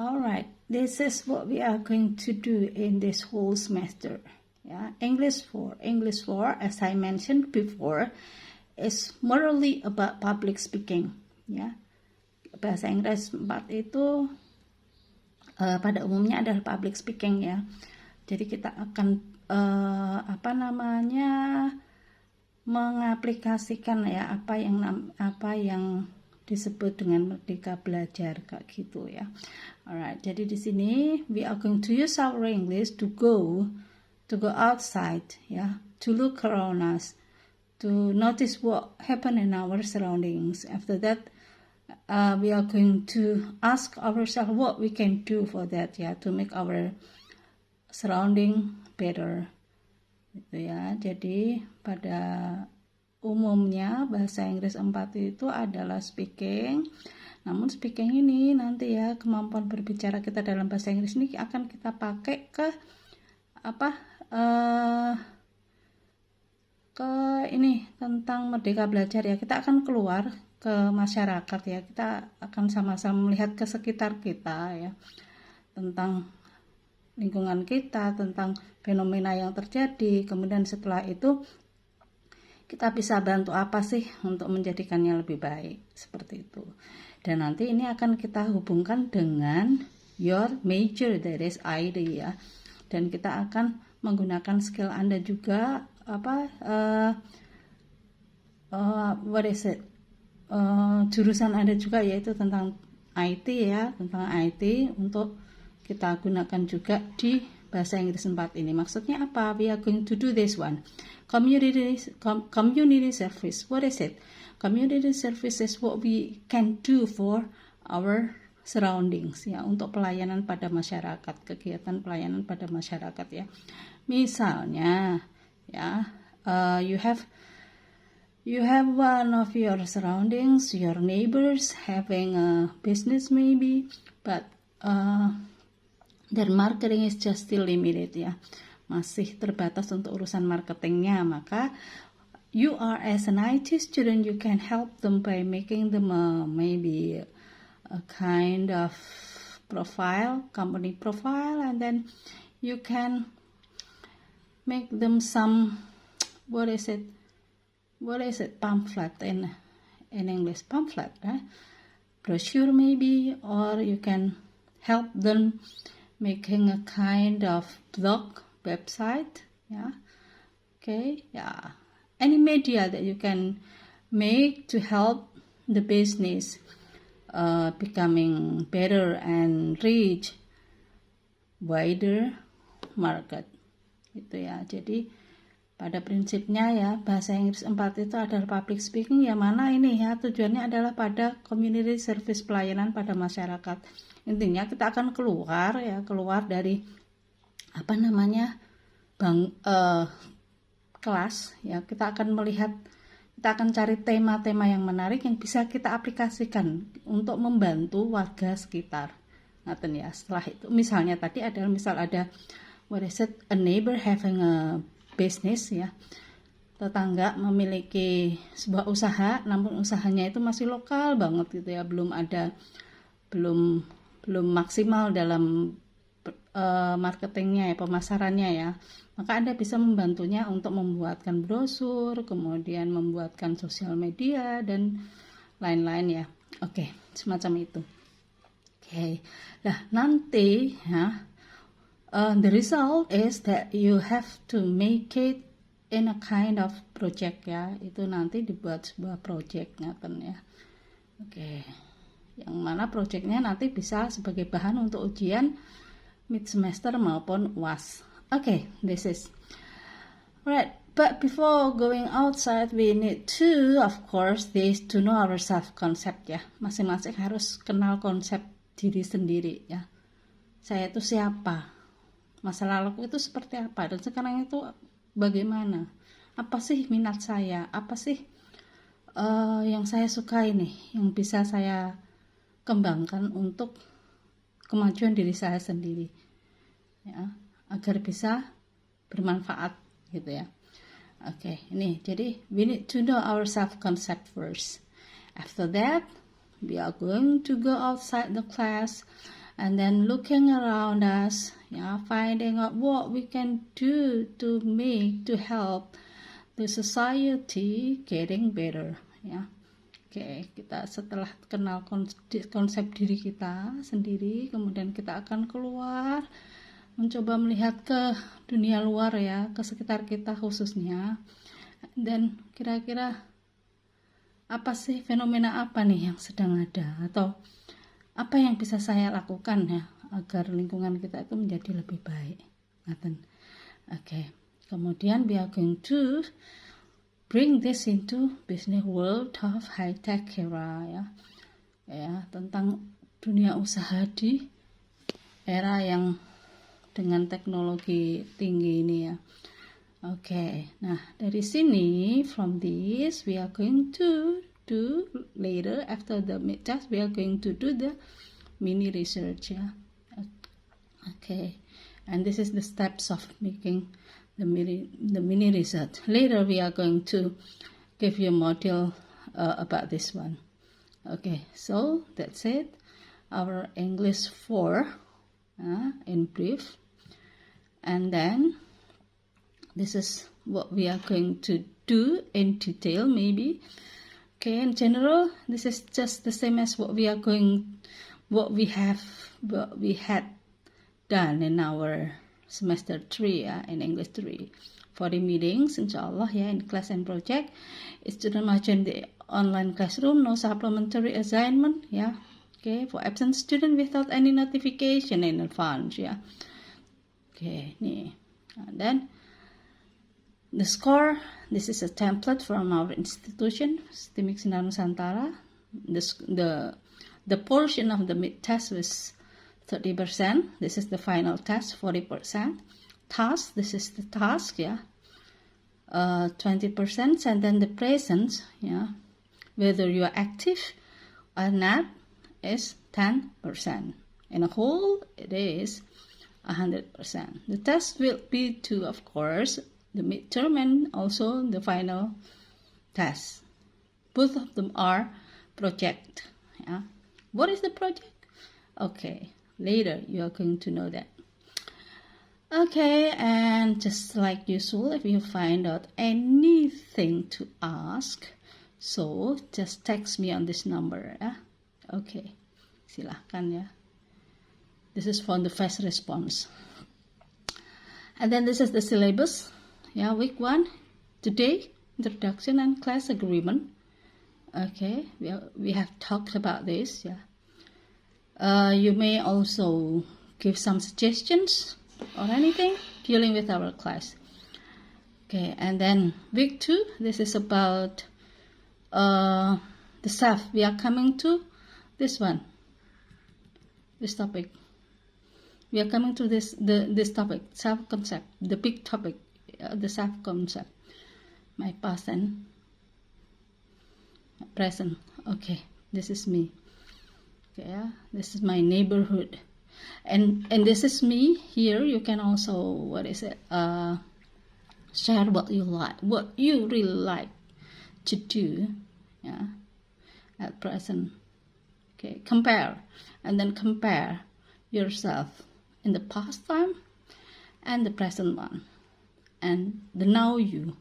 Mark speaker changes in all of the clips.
Speaker 1: Alright, this is what we are going to do in this whole semester. Yeah, English 4, as I mentioned before, is morally about public speaking. Ya, bahasa Inggris 4 itu pada umumnya adalah public speaking ya. Jadi kita akan mengaplikasikan ya apa yang disebut dengan merdeka belajar kayak gitu ya. Alright, jadi di sini we are going to use our English to go outside ya, to look around us, to notice what happen in our surroundings. After that, we are going to ask ourselves what we can do for that ya, to make our surrounding better. Gitu ya. Jadi pada umumnya bahasa Inggris 4 itu adalah speaking. Namun speaking ini nanti ya, kemampuan berbicara kita dalam bahasa Inggris ini akan kita pakai ke ini tentang merdeka belajar ya. Kita akan keluar ke masyarakat ya. Kita akan sama-sama melihat ke sekitar kita ya, tentang lingkungan kita, tentang fenomena yang terjadi. Kemudian setelah itu kita bisa bantu apa sih untuk menjadikannya lebih baik, seperti itu. Dan nanti ini akan kita hubungkan dengan your major, that is ID ya. Dan kita akan menggunakan skill Anda juga jurusan Anda juga, yaitu tentang IT ya, tentang IT untuk kita gunakan juga di bahasa Inggris 4 ini. Maksudnya apa? We are going to do this one. Community service. What is it? Community service is what we can do for our surroundings ya, untuk pelayanan pada masyarakat, kegiatan pelayanan pada masyarakat ya. Misalnya ya, you have one of your surroundings, your neighbors having a business maybe, but their marketing is just still limited ya, masih terbatas untuk urusan marketingnya. Maka you are as an IT student, you can help them by making them maybe a kind of profile, company profile, and then you can make them some what is it pamphlet in English, pamphlet, right? Brochure maybe, or you can help them making a kind of blog website, yeah. Okay, yeah. Any media that you can make to help the business becoming better and reach wider market, gitu ya. Jadi pada prinsipnya ya, bahasa Inggris 4 itu adalah public speaking, yang mana ini ya tujuannya adalah pada community service, pelayanan pada masyarakat. Intinya kita akan keluar dari kelas ya. Kita akan cari tema-tema yang menarik yang bisa kita aplikasikan untuk membantu warga sekitar. Ngaten ya. Setelah itu misalnya tadi ada a neighbor having a business ya. Tetangga memiliki sebuah usaha, namun usahanya itu masih lokal banget gitu ya, belum maksimal dalam marketingnya ya, pemasarannya ya. Maka Anda bisa membantunya untuk membuatkan brosur, kemudian membuatkan sosial media dan lain-lain ya. Oke, semacam itu. Oke. Nah, nanti ya, the result is that you have to make it in a kind of project ya. Itu nanti dibuat sebuah project ngaten ya. Oke. Yang mana projectnya nanti bisa sebagai bahan untuk ujian mid semester maupun UAS. Okay, this is right. But before going outside, we need to, of course, to know our self concept ya. Masing-masing harus kenal konsep diri sendiri ya. Saya itu siapa? Masa lalu itu seperti apa? Dan sekarang itu bagaimana? Apa sih minat saya? Apa sih yang saya sukai nih? Yang bisa saya kembangkan untuk kemajuan diri saya sendiri ya, agar bisa bermanfaat gitu ya. Oke, ini jadi we need to know our self concept first. After that we are going to go outside the class and then looking around us, ya, finding out what we can do to help the society getting better, ya. Oke, kita setelah kenal konsep diri kita sendiri, kemudian kita akan keluar, mencoba melihat ke dunia luar ya, ke sekitar kita khususnya. Dan kira-kira apa sih, fenomena apa nih yang sedang ada, atau apa yang bisa saya lakukan ya agar lingkungan kita itu menjadi lebih baik. Oke. Kemudian we are going to bring this into business world of high tech era, ya, tentang dunia usaha di era yang dengan teknologi tinggi ini ya. Oke, nah dari sini, from this we are going to do later, after the mid task we are going to do the mini research ya. Okay, and this is the steps of making the mini research. Later we are going to give you a module about this one. Okay, so that's it, our English 4 in brief. And then this is what we are going to do in detail, maybe. Okay, in general, this is just the same as what we had done in our semester 3 in English 3. For the meetings, inshallah in class and project, student must join the online classroom, no supplementary assignment Okay, for absent student without any notification in advance Okay, nih. And then the score, this is a template from our institution, Stimik Sinar Nusantara. The portion of the mid test was 30%. This is the final test, 40%. Task, this is the task, 20%. And then the presence, whether you are active or not, is 10%. In a whole, it is 100%. The test will be two, of course, the midterm and also the final test. Both of them are project. What is the project? Okay, later you are going to know that. Okay, and just like usual, if you find out anything to ask, so just text me on this number. Okay, silahkan This is for the fast response. And then this is the syllabus. Week 1, today, introduction and class agreement. Okay, we have talked about this. You may also give some suggestions or anything dealing with our class. Okay, and then week 2, this is about the self. We are coming to this topic. We are coming to this topic, self-concept, the big topic, the self-concept. My past and present. Okay, this is me. Okay, this is my neighborhood, and this is me here. You can also share what you like, what you really like to do, at present. Okay, compare yourself in the past time and the present one and the now you,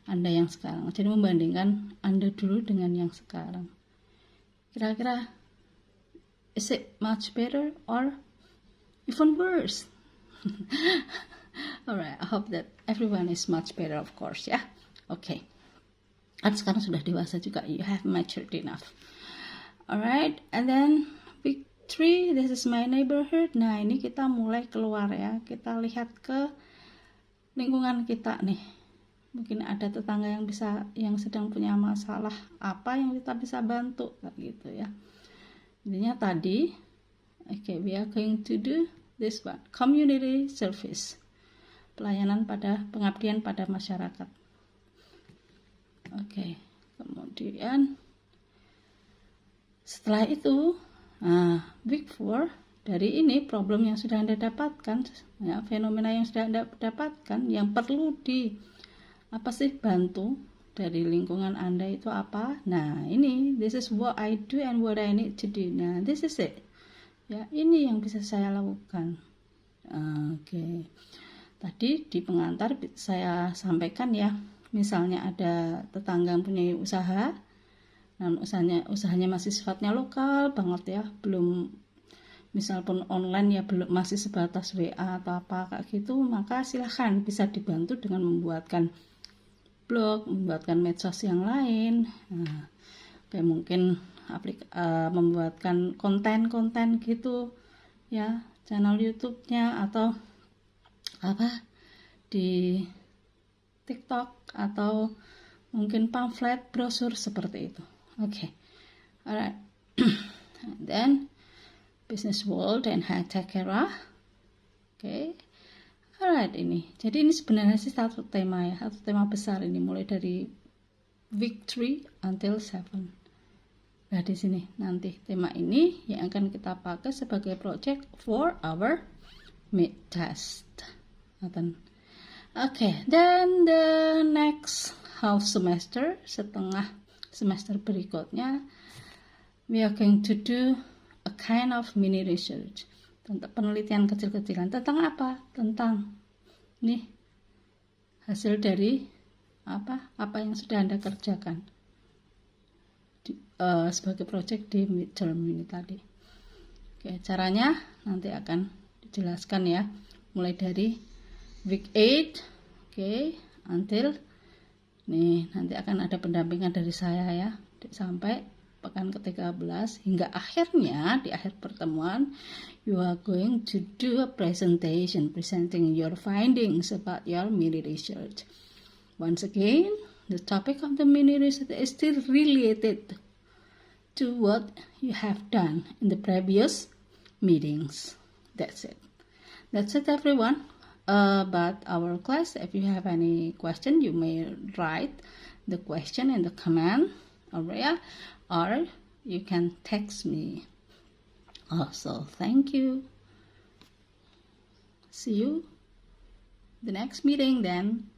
Speaker 1: Anda yang sekarang. Jadi membandingkan Anda dulu dengan yang sekarang. Kira-kira is it much better or even worse? Alright, I hope that everyone is much better, of course, Okay. Kan sekarang sudah dewasa juga, you have matured enough. Alright, and then week 3, this is my neighborhood. Nah, ini kita mulai keluar kita lihat ke lingkungan kita nih. Mungkin ada tetangga yang sedang punya masalah apa yang kita bisa bantu, gitu Intinya tadi, okay, we are going to do this one, community service, pengabdian pada masyarakat. Okay, kemudian setelah itu, week 4, dari ini problem yang sudah Anda dapatkan, fenomena yang sudah Anda dapatkan, yang perlu bantu dari lingkungan Anda itu apa? Nah, ini, this is what I do and what I need to do. Nah, this is it. Ya, ini yang bisa saya lakukan. Oke. Tadi di pengantar saya sampaikan ya, misalnya ada tetangga yang punya usaha, nah usahanya masih sifatnya lokal banget ya, belum, misal pun online ya, belum, masih sebatas WA atau apa kayak gitu, maka silahkan bisa dibantu dengan membuatkan blog, membuatkan medsos yang lain. Nah, kayak mungkin membuatkan konten-konten gitu ya, channel YouTube-nya atau apa di TikTok, atau mungkin pamflet, brosur seperti itu. Oke. Alright. Then business world and high tech era. Oke. Alright, ini. Jadi ini sebenarnya sih satu tema ya, satu tema besar ini, mulai dari week 3 until 7. Nah, di sini nanti tema ini yang akan kita pakai sebagai project for our mid test. Okay, then the next half semester, setengah semester berikutnya, we are going to do a kind of mini research, tentang penelitian kecil-kecilan. Tentang apa? Tentang nih hasil dari apa yang sudah Anda kerjakan sebagai project di midterm ini tadi. Oke, caranya nanti akan dijelaskan ya, mulai dari week 8, oke, until nih nanti akan ada pendampingan dari saya ya, sampai pekan ke-13, hingga akhirnya di akhir pertemuan you are going to do a presenting your findings about your mini research. Once again, the topic of the mini research is still related to what you have done in the previous meetings. That's it everyone. About our class, if you have any question, you may write the question in the comment area, or you can text me also. Thank you. See you the next meeting then.